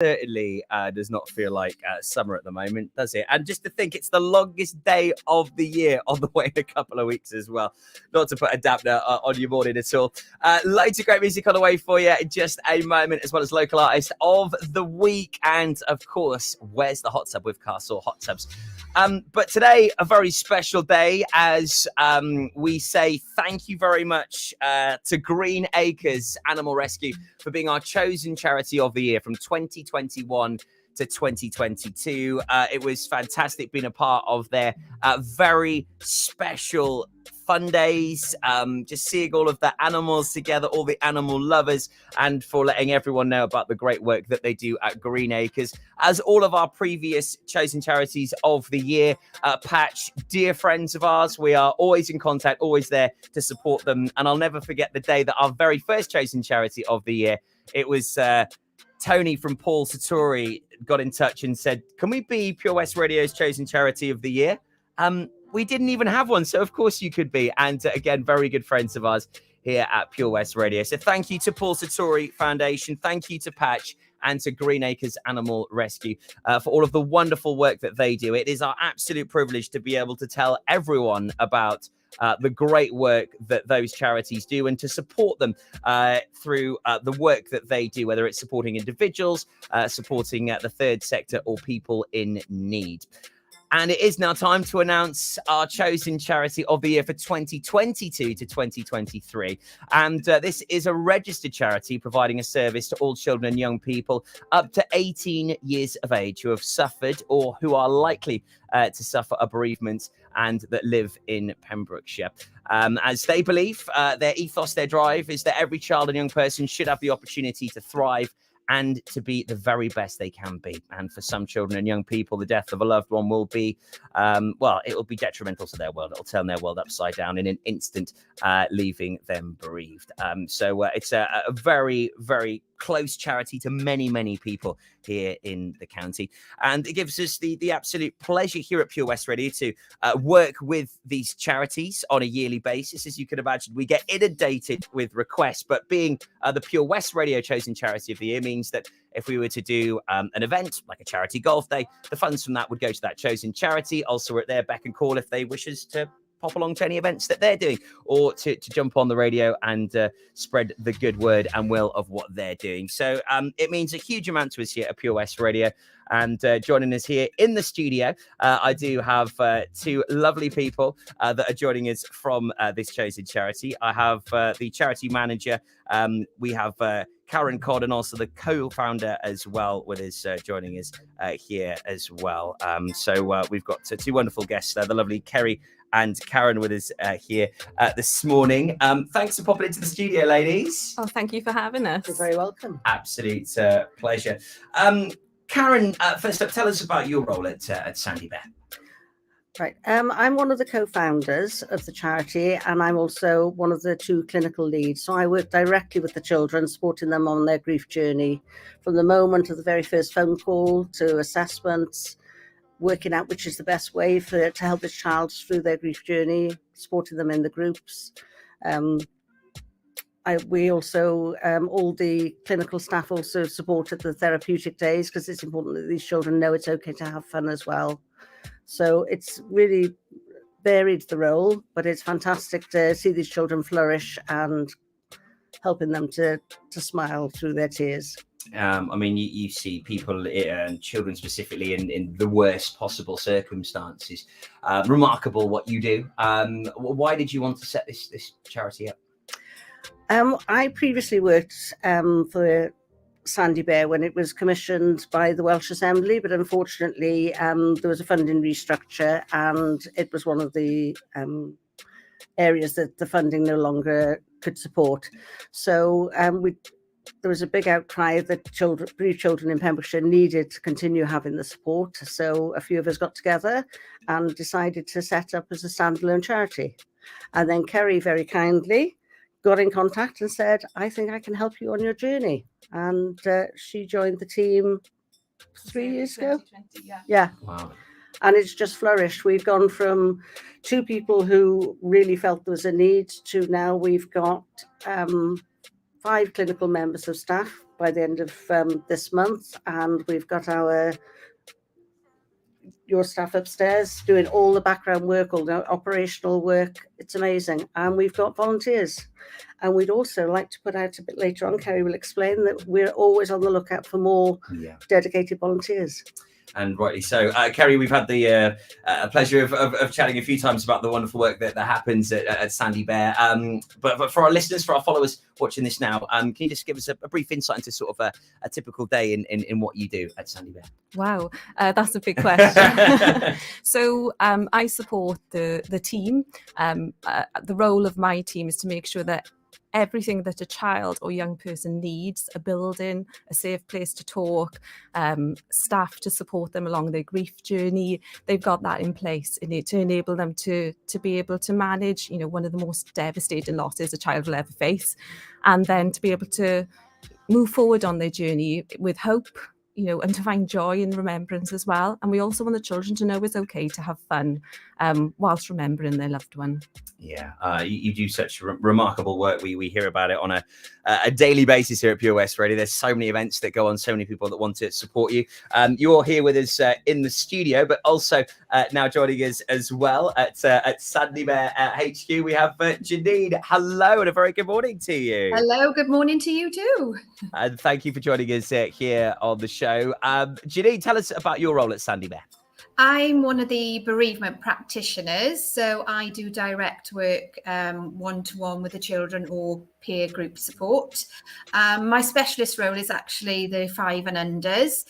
certainly does not feel like summer at the moment, does it? And just to think it's the longest day of the year on the way in a couple of weeks as well. Not to put a dampener on your morning at all. Loads of great music on the way for you in just a moment, as well as local artist of the week. And of course, Where's the Hot Tub with Castle Hot Tubs. But today, a very special day as we say thank you very much to Green Acres Animal Rescue for being our chosen charity of the year from 2021 to 2022. It was fantastic being a part of their very special fun days, just seeing all of the animals together, all the animal lovers, and for letting everyone know about the great work that they do at Green Acres. As all of our previous chosen charities of the year, Patch, dear friends of ours, we are always in contact, always there to support them. And I'll never forget the day that our very first chosen charity of the year, it was Tony from Paul Satori got in touch and said, can we be Pure West Radio's chosen charity of the year? We didn't even have one, so of course you could be. And again, very good friends of ours here at Pure West Radio. So thank you to Paul Satori Foundation, thank you to Patch and to Green Acres Animal Rescue for all of the wonderful work that they do. It is our absolute privilege to be able to tell everyone about the great work that those charities do and to support them through the work that they do, whether it's supporting individuals, supporting the third sector or people in need. And it is now time to announce our chosen charity of the year for 2022 to 2023. And this is a registered charity providing a service to all children and young people up to 18 years of age who have suffered or who are likely to suffer a bereavement and that live in Pembrokeshire. As they believe, their ethos, their drive is that every child and young person should have the opportunity to thrive and to be the very best they can be. And for some children and young people, the death of a loved one will be, it will be detrimental to their world. It'll turn their world upside down in an instant, leaving them bereaved. So it's a very, very close charity to many, many people here in the county. And it gives us the absolute pleasure here at Pure West Radio to work with these charities on a yearly basis. As you can imagine, we get inundated with requests, but being the Pure West Radio chosen charity of the year means that if we were to do an event like a charity golf day, the funds from that would go to that chosen charity. Also at their beck and call if they wish us to pop along to any events that they're doing or to jump on the radio and spread the good word and will of what they're doing. So it means a huge amount to us here at Pure West Radio. And joining us here in the studio, I do have two lovely people that are joining us from this chosen charity. I have the charity manager. We have Karen Codd and also the co-founder as well with us joining us here as well. So we've got two wonderful guests there, the lovely Kerry and Karen with us here this morning. Thanks for popping into the studio, ladies. Oh, thank you for having us. You're very welcome. Absolute pleasure. Karen, first up, tell us about your role at Sandy Bear. Right. I'm one of the co-founders of the charity, and I'm also one of the two clinical leads. So I work directly with the children, supporting them on their grief journey from the moment of the very first phone call to assessments, working out which is the best way to help this child through their grief journey, supporting them in the groups. We also, all the clinical staff also supported the therapeutic days because it's important that these children know it's okay to have fun as well. So it's really varied the role, but it's fantastic to see these children flourish and helping them to smile through their tears. I mean, you see people and children specifically in the worst possible circumstances. Remarkable what you do. Why did you want to set this charity up? I previously worked for Sandy Bear when it was commissioned by the Welsh Assembly, but unfortunately there was a funding restructure and it was one of the areas that the funding no longer could support. So there was a big outcry that bereaved children in Pembrokeshire needed to continue having the support. So a few of us got together and decided to set up as a standalone charity. And then Kerry very kindly got in contact and said, I think I can help you on your journey. And she joined the team 3 years ago. Yeah. Wow. And it's just flourished. We've gone from 2 people who really felt there was a need to now we've got 5 clinical members of staff by the end of this month, and we've got your staff upstairs doing all the background work, all the operational work. It's amazing. And we've got volunteers. And we'd also like to put out a bit later on, Kerry will explain, that we're always on the lookout for more dedicated volunteers. And rightly so. Kerry, we've had the pleasure of chatting a few times about the wonderful work that happens at Sandy Bear. But for our listeners, for our followers watching this now, can you just give us a brief insight into sort of a typical day in what you do at Sandy Bear? Wow, that's a big question. So I support the team. The role of my team is to make sure that everything that a child or young person needs, a building, a safe place to talk, staff to support them along their grief journey, they've got that in place to enable them to be able to manage, one of the most devastating losses a child will ever face, and then to be able to move forward on their journey with hope, and to find joy in remembrance as well. And we also want the children to know it's okay to have fun whilst remembering their loved one. Yeah, you do such remarkable work. We hear about it on a daily basis here at Pure West Radio. There's so many events that go on, so many people that want to support you. You're here with us in the studio, but also now joining us as well at Sandy Bear HQ. We have Janine. Hello, and a very good morning to you. Hello, good morning to you too. And thank you for joining us here on the show. Janine, tell us about your role at Sandy Bear. I'm one of the bereavement practitioners, so I do direct work one-to-one with the children or peer group support. My specialist role is actually the 5 and unders.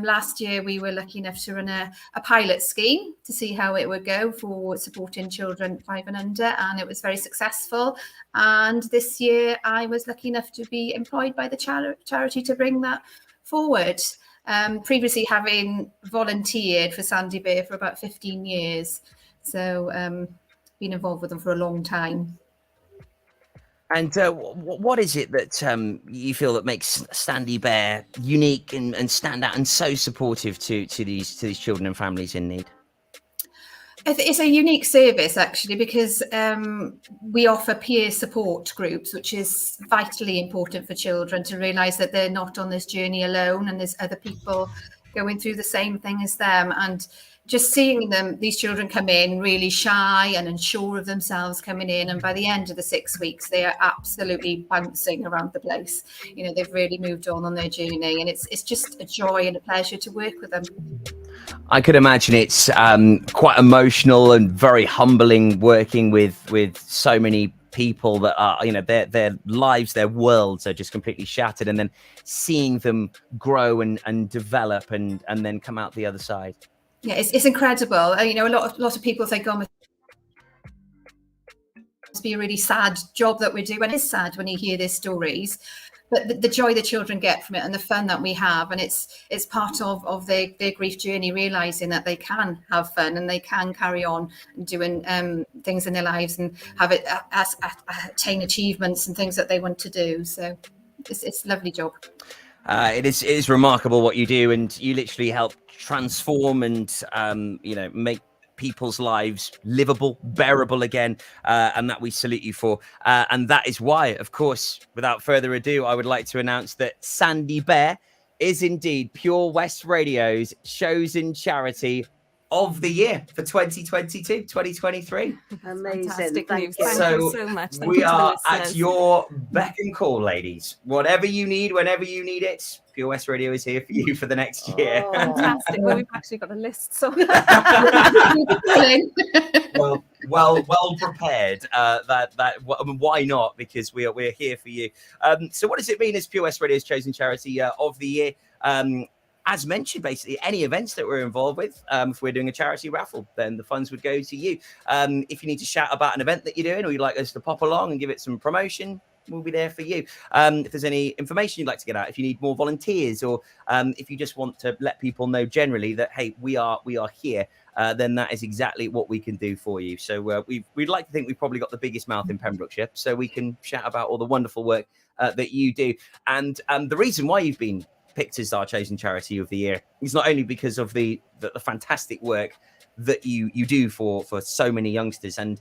Last year we were lucky enough to run a pilot scheme to see how it would go for supporting children 5 and under, and it was very successful. And this year I was lucky enough to be employed by the charity to bring that forward. Previously having volunteered for Sandy Bear for about 15 years. So been involved with them for a long time. And what is it that you feel that makes Sandy Bear unique and stand out and so supportive to these children and families in need? It's a unique service, actually, because we offer peer support groups, which is vitally important for children to realise that they're not on this journey alone and there's other people going through the same thing as them. And just seeing these children come in really shy and unsure of themselves coming in. And by the end of the 6 weeks, they are absolutely bouncing around the place. They've really moved on their journey. And it's just a joy and a pleasure to work with them. I could imagine it's quite emotional and very humbling working with so many people that are, their lives, their worlds are just completely shattered, and then seeing them grow and develop and then come out the other side. Yeah, it's incredible. A lot of people think, oh, it must be a really sad job that we do. And it's sad when you hear these stories. But the joy the children get from it and the fun that we have, and it's part of their grief journey, realising that they can have fun and they can carry on doing things in their lives and have it attain achievements and things that they want to do. So it's a lovely job. It is remarkable what you do, and you literally help transform and make people's lives livable, bearable again, and that we salute you for. And that is why, of course, without further ado, I would like to announce that Sandy Bear is indeed Pure West Radio's chosen charity of the year for 2022-2023. Amazing. Fantastic Thank news. you. Thank you so much. Thank We you to the are at listeners. your beck and call, ladies. Whatever you need, whenever you need it, Pure West Radio is here for you for the next year. Oh. Fantastic. Well, we've actually got a list, so well prepared. Why not? Because we're here for you. So what does it mean as Pure West Radio's chosen charity of the year? As mentioned, basically any events that we're involved with, if we're doing a charity raffle, then the funds would go to you. If you need to shout about an event that you're doing, or you'd like us to pop along and give it some promotion, we'll be there for you. If there's any information you'd like to get out, if you need more volunteers, or if you just want to let people know generally that, hey, we are here, then that is exactly what we can do for you. So we'd like to think we've probably got the biggest mouth in Pembrokeshire, so we can shout about all the wonderful work that you do. And the reason why you've been picked as our chosen charity of the year is not only because of the fantastic work that you do for so many youngsters, and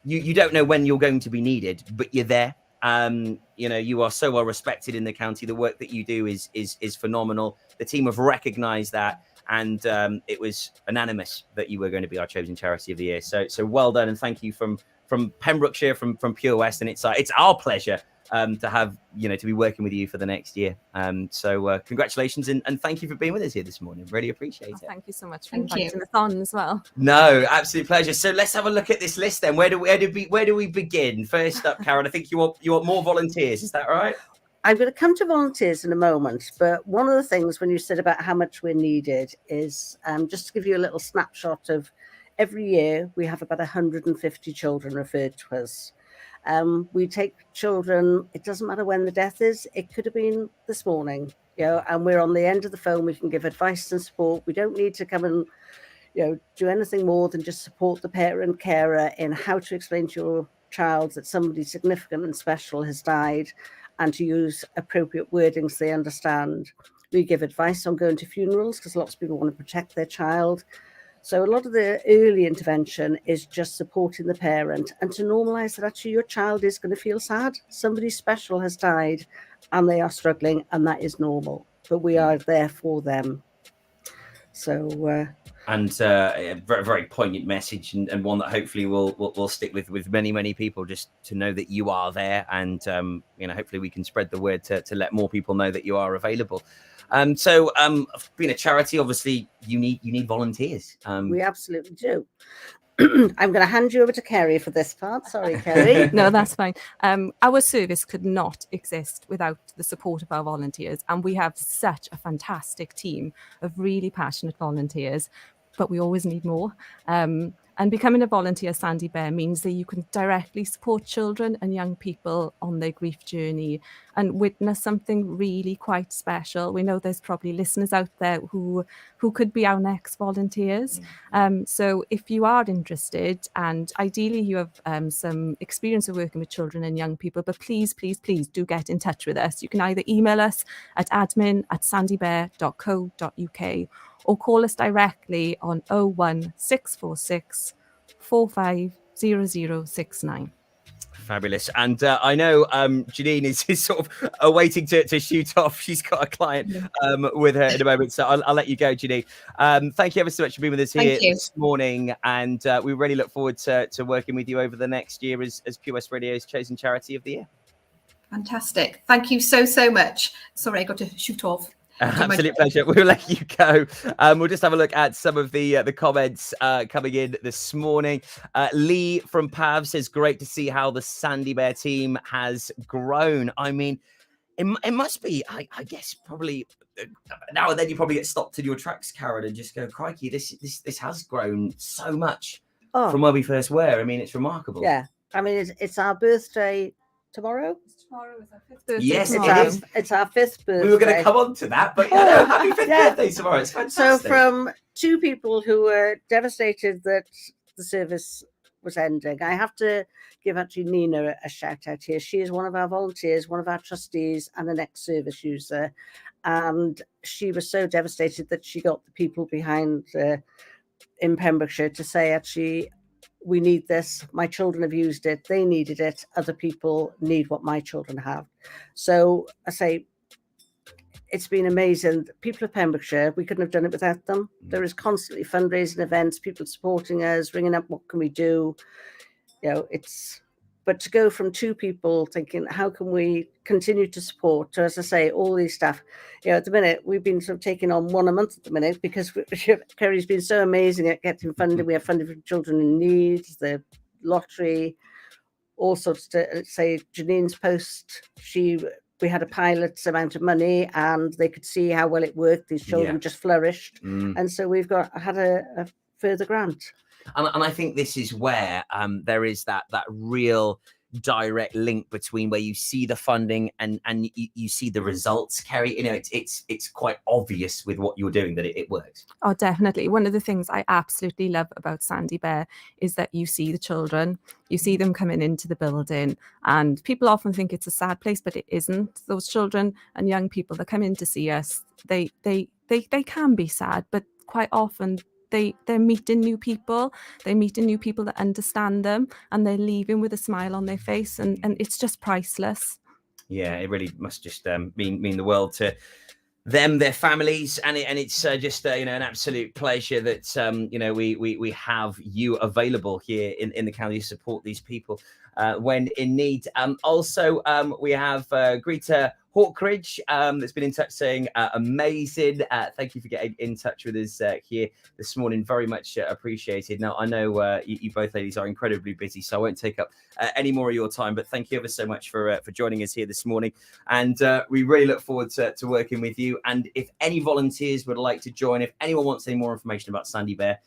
you don't know when you're going to be needed, but you're there. You are so well respected in the county. The work that you do is phenomenal. The team have recognised that, and it was unanimous that you were going to be our chosen charity of the year. So well done, and thank you from Pembrokeshire, from Pure West, and it's our pleasure to have to be working with you for the next year. So congratulations, and thank you for being with us here this morning. Really appreciate it. Thank you so much for inviting us on as well. No, absolute pleasure. So let's have a look at this list then. Where do we begin? First up, Karen, I think you want more volunteers. Is that right? I'm going to come to volunteers in a moment, but one of the things when you said about how much we're needed is just to give you a little snapshot of every year we have about 150 children referred to us. We take children, it doesn't matter when the death is, it could have been this morning, and we're on the end of the phone. We can give advice and support. We don't need to come and, do anything more than just support the parent carer in how to explain to your child that somebody significant and special has died, and to use appropriate wording so they understand. We give advice on going to funerals because lots of people want to protect their child. So a lot of the early intervention is just supporting the parent and to normalise that actually your child is going to feel sad. Somebody special has died and they are struggling, and that is normal. But we are there for them. So and a very, very poignant message, and one that hopefully will stick with many people, just to know that you are there, and hopefully we can spread the word to let more people know that you are available. So being a charity, obviously you need volunteers. We absolutely do. I'm going to hand you over to Kerry for this part. Sorry, Kerry. No, that's fine. Our service could not exist without the support of our volunteers, and we have such a fantastic team of really passionate volunteers, but we always need more. And becoming a volunteer at Sandy Bear means that you can directly support children and young people on their grief journey and witness something really quite special. We know there's probably listeners out there who could be our next volunteers. So if you are interested, and ideally you have some experience of working with children and young people, but please do get in touch with us. You can either email us at admin@sandybear.co.uk or call us directly on 01646 450069. Fabulous. And I know Janine is sort of awaiting to shoot off. She's got a client with her in a moment. So I'll let you go, Janine. Thank you ever so much for being with us here this morning. And we really look forward to working with you over the next year as Pure West Radio's chosen charity of the year. Fantastic. Thank you so much. Sorry, I got to shoot off. Absolute pleasure. We'll let you go. We'll just have a look at some of the comments coming in this morning. Lee from Pav says, great to see how the Sandy Bear team has grown. I mean, it must be, I guess, probably now and then you probably get stopped in your tracks, Karen, and just go, crikey, this has grown so much from where we first were. I mean, it's remarkable. Yeah. I mean, it's our birthday tomorrow. Tomorrow is our 5th birthday. Yes, tomorrow. it is. It's our 5th birthday. We were going to come on to that, but happy 5th birthday tomorrow. It's fantastic. So from two people who were devastated that the service was ending, I have to give actually Nina a shout out here. She is one of our volunteers, one of our trustees, and an ex-service user. And she was so devastated that she got the people behind in Pembrokeshire to say, actually, we need this. My children have used it. They needed it. Other people need what my children have. So I say, it's been amazing. People of Pembrokeshire, we couldn't have done it without them. There is constantly fundraising events, people supporting us, ringing up, what can we do? But to go from two people thinking, how can we continue to support, to, as I say, all these staff, at the minute, we've been sort of taking on one a month at the minute because Kerry's been so amazing at getting funding. We have funding for children in need, the lottery, all sorts to say Janine's post. We had a pilot's amount of money and they could see how well it worked. These children just flourished. And so we've had a further grant. And I think this is where there is that real direct link between where you see the funding and you see the results, Kerry. It's quite obvious with what you're doing that it works. Oh, definitely. One of the things I absolutely love about Sandy Bear is that you see the children, you see them coming into the building, and people often think it's a sad place, but it isn't. Those children and young people that come in to see us, they can be sad, but quite often they're meeting new people, that understand them, and they're leaving with a smile on their face, and it's just priceless. Yeah, it really must just mean the world to them, their families, and it's just an absolute pleasure that we have you available here in the county to support these people when in need. Also, we have Greta Hawkridge that's been in touch saying amazing. Thank you for getting in touch with us here this morning. Very much appreciated. Now, I know you both ladies are incredibly busy, so I won't take up any more of your time, but thank you ever so much for joining us here this morning. And we really look forward to working with you. And if any volunteers would like to join, if anyone wants any more information about Sandy Bear,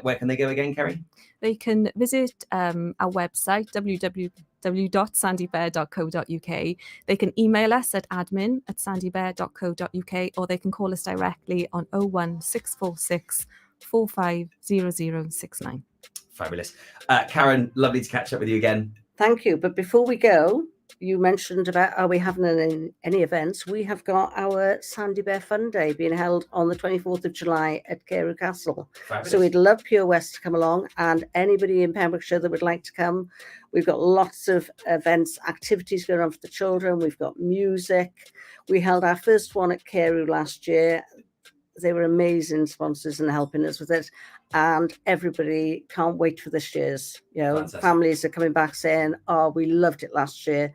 where can they go again, Kerry? They can visit our website, www.sandybear.co.uk. They can email us at admin@sandybear.co.uk, or they can call us directly on 01646 450069. Fabulous. Karen, lovely to catch up with you again. Thank you. But before we go, you mentioned about, are we having any events? We have got our Sandy Bear Fun Day being held on the 24th of July at Carew Castle. Fabulous. So we'd love Pure West to come along, and anybody in Pembrokeshire that would like to come. We've got lots of events, activities going on for the children. We've got music. We held our first one at Carew last year. They were amazing sponsors and helping us with it. And everybody can't wait for this year's. Fantastic. Families are coming back saying, oh, we loved it last year.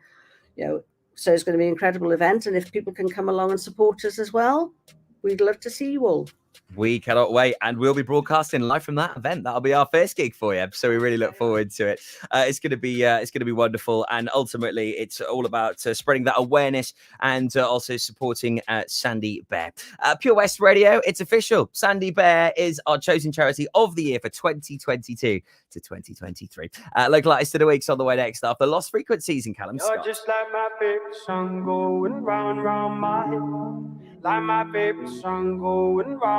So it's going to be an incredible event. And if people can come along and support us as well, we'd love to see you all. We cannot wait, and we'll be broadcasting live from that event. That'll be our first gig for you, so we really look forward to it. It's going to be wonderful, and ultimately, it's all about spreading that awareness and also supporting Sandy Bear. Pure West Radio, it's official. Sandy Bear is our chosen charity of the year for 2022 to 2023. Local artist of the week's on the way next after Lost Frequencies and Callum Scott. You're just like my favorite song going round and round my head, like my favorite song going round.